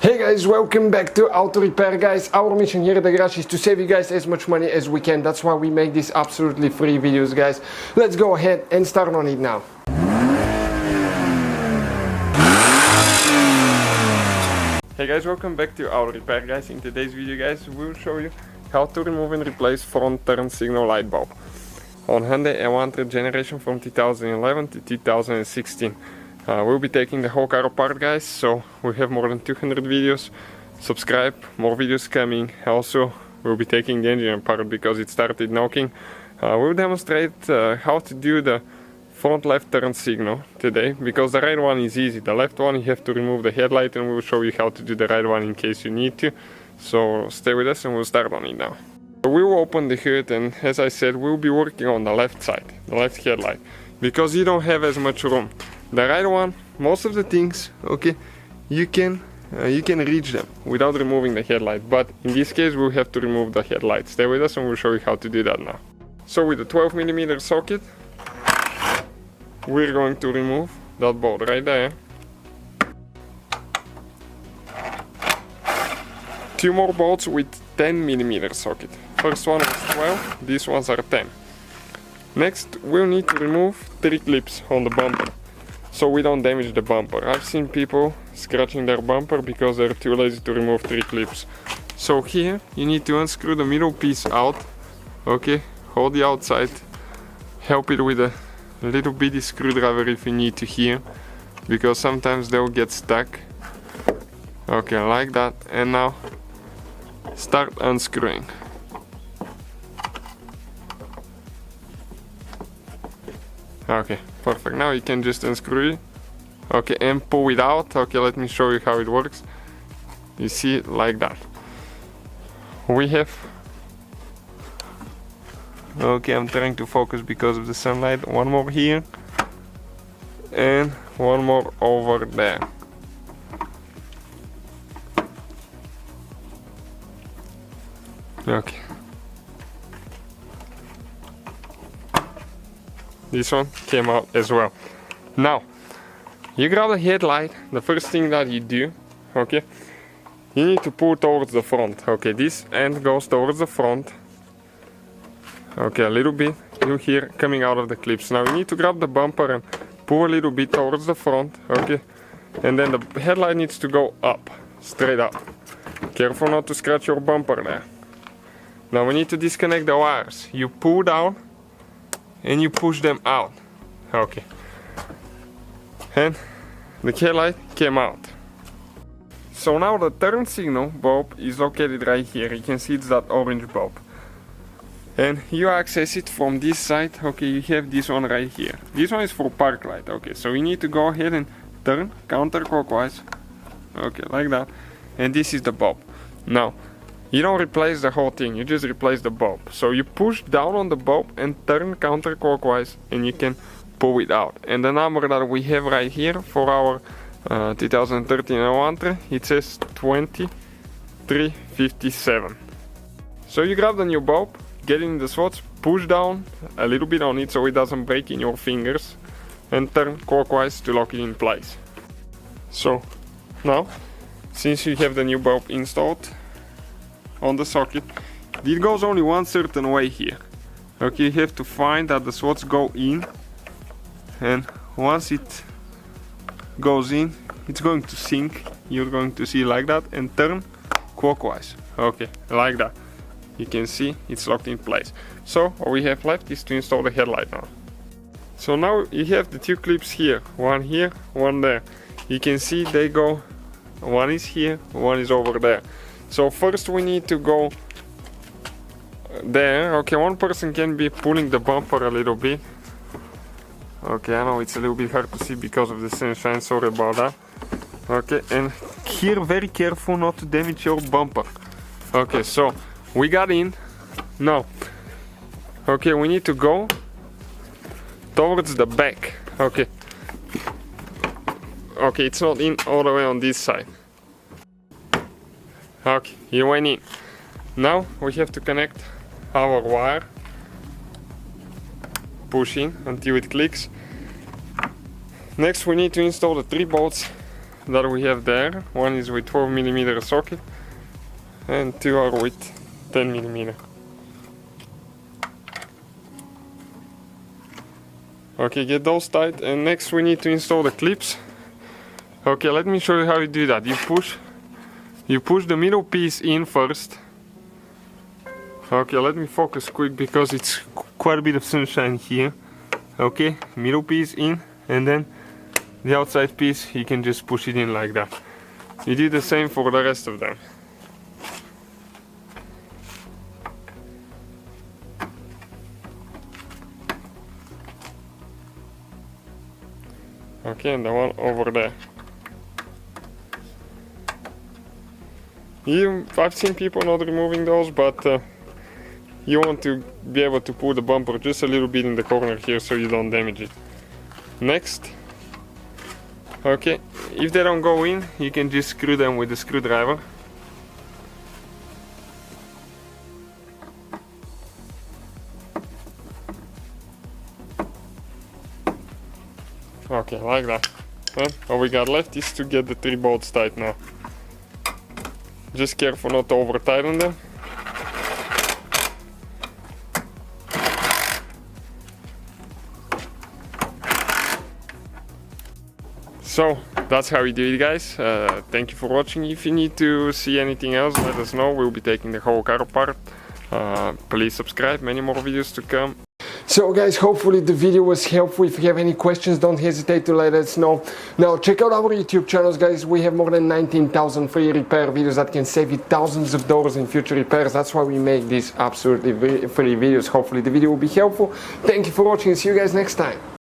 Hey guys, welcome back to Auto Repair guys. Our mission here at the garage is to save you guys as much money as we can. That's why we make these absolutely free videos guys. Let's go ahead and start on it now. Hey guys, welcome back to Auto Repair guys. In today's video guys, we'll show you how to remove and replace front turn signal light bulb on Hyundai Elantra generation from 2011 to 2016. We'll be taking the whole car apart guys, so we have more than 200 videos. Subscribe, more videos coming. Also, we'll be taking the engine apart because it started knocking. We'll demonstrate how to do the front left turn signal today, because the right one is easy. The left one you have to remove the headlight, and we'll show you how to do the right one in case you need to. So stay with us and we'll start on it now. We will open the hood, and as I said, we'll be working on the left side, the left headlight, because you don't have as much room. The right one, most of the things, okay, you can reach them without removing the headlight, but in this case we'll have to remove the headlight. Stay with us and we'll show you how to do that now. So with the 12mm socket, we're going to remove that bolt right there. Two more bolts with 10mm socket. First one was 12, these ones are 10. Next, we'll need to remove 3 clips on the bumper, so we don't damage the bumper. I've seen people scratching their bumper because they're too lazy to remove 3 clips. So here, you need to unscrew the middle piece out, okay, hold the outside, help it with a little bitty screwdriver if you need to here, because sometimes they'll get stuck. Okay, like that, and now start unscrewing. Okay, perfect. Now you can just unscrew it. Okay, and pull it out. Okay, let me show you how it works. You see it like that. We have... Okay, I'm trying to focus because of the sunlight. One more here. And one more over there. Okay. This one came out as well. Now, you grab the headlight. The first thing that you do, okay, you need to pull towards the front. Okay, this end goes towards the front. Okay, a little bit. You hear coming out of the clips. Now you need to grab the bumper and pull a little bit towards the front. Okay, and then the headlight needs to go up, straight up. Careful not to scratch your bumper there. Now we need to disconnect the wires. You pull down and you push them out. Okay, and the headlight came out. So now the turn signal bulb is located right here. You can see it's that orange bulb, and you access it from this side. Okay, you have this one right here. This one is for park light. Okay, so you need to go ahead and turn counterclockwise. Okay, like that, and this is the bulb. Now you don't replace the whole thing, you just replace the bulb. So you push down on the bulb and turn counterclockwise, and you can pull it out. And the number that we have right here for our 2013 Elantra, it says 2357. So you grab the new bulb, get it in the slots, push down a little bit on it so it doesn't break in your fingers, and turn clockwise to lock it in place. So now, since you have the new bulb installed on the socket, it goes only one certain way here. Okay, you have to find that the slots go in, and once it goes in, it's going to sink. You're going to see like that and turn clockwise. Okay, like that. You can see it's locked in place. So all we have left is to install the headlight now. So now you have the 2 clips here, one here, one there. You can see they go, one is here, one is over there. So first we need to go there. Okay, one person can be pulling the bumper a little bit. Okay, I know it's a little bit hard to see because of the sunshine, sorry about that. Okay, and here very careful not to damage your bumper. Okay, so we got in. Now, okay, we need to go towards the back. Okay. Okay, it's not in all the way on this side. Okay, you went in. Now we have to connect our wire. Push in until it clicks. Next we need to install the 3 bolts that we have there. One is with 12mm socket and two are with 10mm. Okay, get those tight, and next we need to install the clips. Okay, let me show you how you do that. You push the middle piece in first. Okay, let me focus quick because it's quite a bit of sunshine here. Okay, middle piece in, and then the outside piece, you can just push it in like that. You do the same for the rest of them. Okay, and the one over there. I've seen people not removing those, but you want to be able to pull the bumper just a little bit in the corner here so you don't damage it. Next, okay, if they don't go in, you can just screw them with the screwdriver. Okay, like that. And all we got left is to get the 3 bolts tight now. Just careful not to over tighten them. So that's how we do it, guys. Thank you for watching. If you need to see anything else, let us know. We'll be taking the whole car apart. Please subscribe, many more videos to come. So guys, hopefully the video was helpful. If you have any questions, don't hesitate to let us know. Now check out our YouTube channels, guys. We have more than 19,000 free repair videos that can save you thousands of dollars in future repairs. That's why we make these absolutely free videos. Hopefully the video will be helpful. Thank you for watching. See you guys next time.